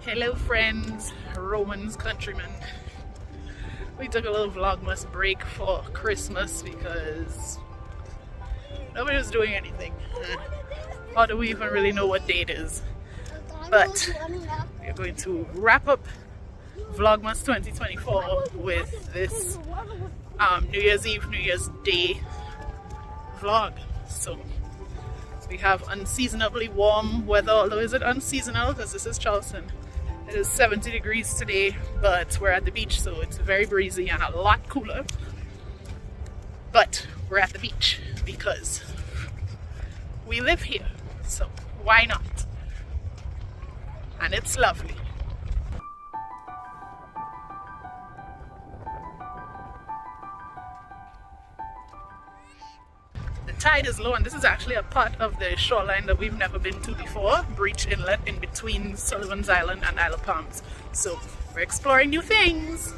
Hello friends, Romans, countrymen. We took a little Vlogmas break for Christmas because nobody was doing anything. How do we even really know what day it is? But we're going to wrap up Vlogmas 2024 with this New Year's Eve, New Year's Day vlog. So we have unseasonably warm weather, although is it unseasonal because this is Charleston. It is 70 degrees today, but we're at the beach, so it's very breezy and a lot cooler. But we're at the beach because we live here, so why not? And it's lovely. The tide is low, and this is actually a part of the shoreline that we've never been to before, Breach Inlet, in between Sullivan's Island and Isle of Palms. So we're exploring new things.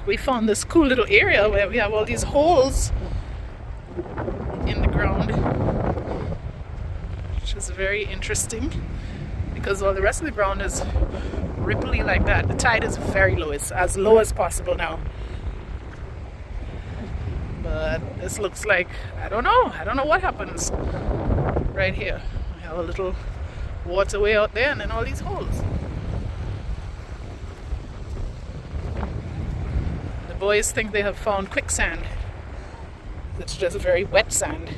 We found this cool little area where we have all these holes in the ground, which is very interesting because all the rest of the ground is ripply like that. The tide is very low. It's as low as possible now. But this looks like, I don't know what happens right here. We have a little waterway out there and then all these holes. The boys think they have found quicksand. It's just very wet sand.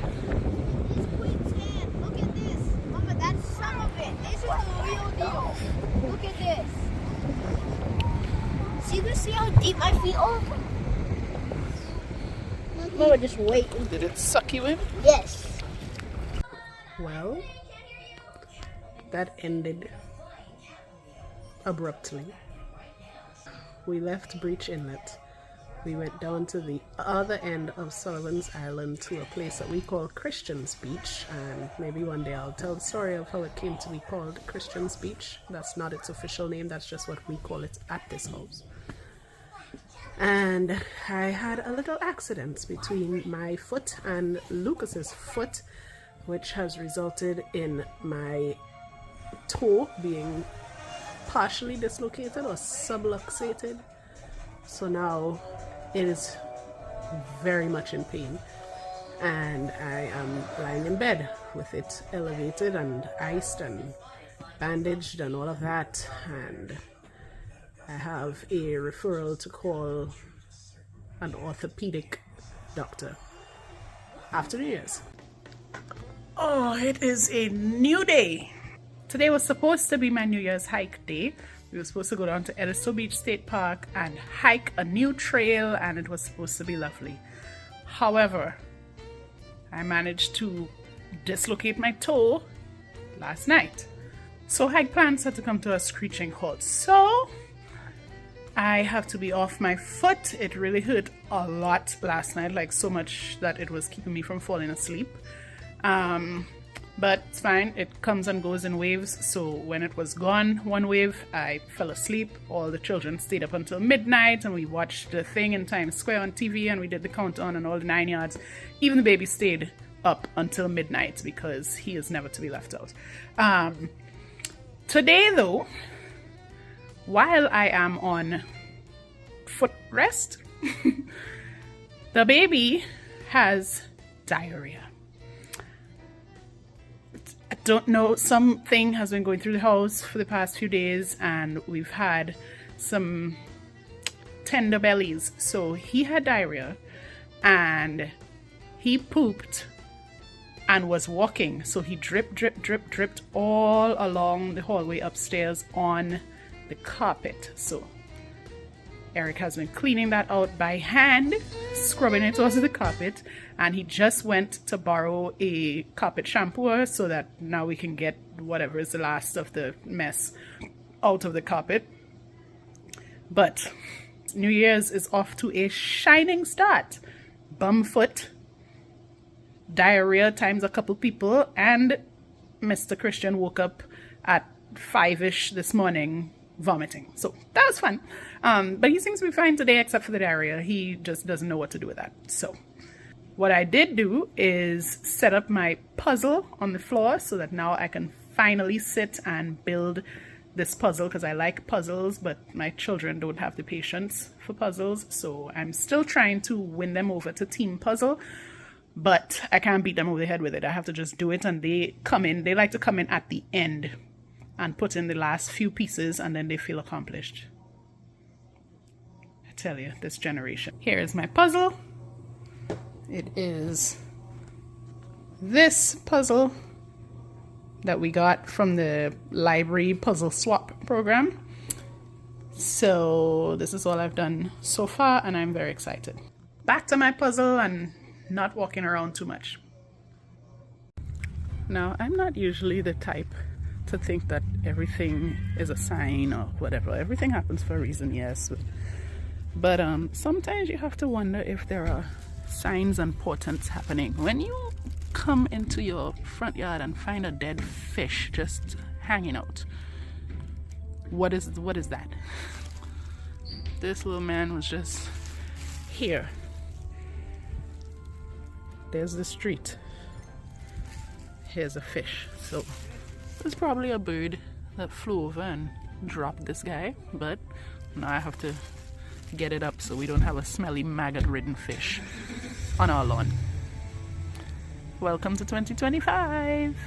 Look at this. See how deep my feet are? No, just wait. Did it suck you in? Yes. Well, that ended abruptly. We left Breach Inlet. We went down to the other end of Sullivan's Island to a place that we call Christian's Beach, and maybe one day I'll tell the story of how it came to be called Christian's Beach. That's not its official name, that's just what we call it at this house. And I had a little accident between my foot and Lucas's foot, which has resulted in my toe being partially dislocated or subluxated. So now it is very much in pain, and I am lying in bed with it elevated and iced and bandaged and all of that, and I have a referral to call an orthopedic doctor after New Year's. Oh, it is a new day. Today was supposed to be my New Year's hike day. We were supposed to go down to Edisto Beach State Park and hike a new trail, and it was supposed to be lovely. However, I managed to dislocate my toe last night. So hike plans had to come to a screeching halt. So I have to be off my foot. It really hurt a lot last night, like so much that it was keeping me from falling asleep. But it's fine, it comes and goes in waves. So when it was gone, one wave, I fell asleep. All the children stayed up until midnight and we watched the thing in Times Square on TV and we did the countdown and all the 9 yards. Even the baby stayed up until midnight because he is never to be left out. Today though, while I am on foot rest, the baby has diarrhea. I don't know, something has been going through the house for the past few days and we've had some tender bellies. So he had diarrhea and he pooped and was walking. So he dripped all along the hallway upstairs on the carpet. So Eric has been cleaning that out by hand, scrubbing it onto the carpet, and he just went to borrow a carpet shampooer so that now we can get whatever is the last of the mess out of the carpet. But New Year's is off to a shining start. Bum foot, diarrhea times a couple people, and Mr. Christian woke up at 5-ish this morning vomiting. So that was fun. But he seems to be fine today except for the diarrhea. He just doesn't know what to do with that. So what I did do is set up my puzzle on the floor so that now I can finally sit and build this puzzle, because I like puzzles, but my children don't have the patience for puzzles. So I'm still trying to win them over to team puzzle, but I can't beat them over the head with it. I have to just do it, and they like to come in at the end and put in the last few pieces, and then they feel accomplished. I tell you, this generation. Here is my puzzle. It is this puzzle that we got from the library puzzle swap program. So this is all I've done so far, and I'm very excited. Back to my puzzle and not walking around too much. Now, I'm not usually the type to think that everything is a sign or whatever. Everything happens for a reason, yes. But sometimes you have to wonder if there are signs and portents happening. When you come into your front yard and find a dead fish just hanging out, what is that? This little man was just here. There's the street. Here's a fish. So there's probably a bird that flew over and dropped this guy, but now I have to get it up so we don't have a smelly maggot-ridden fish on our lawn. Welcome to 2025.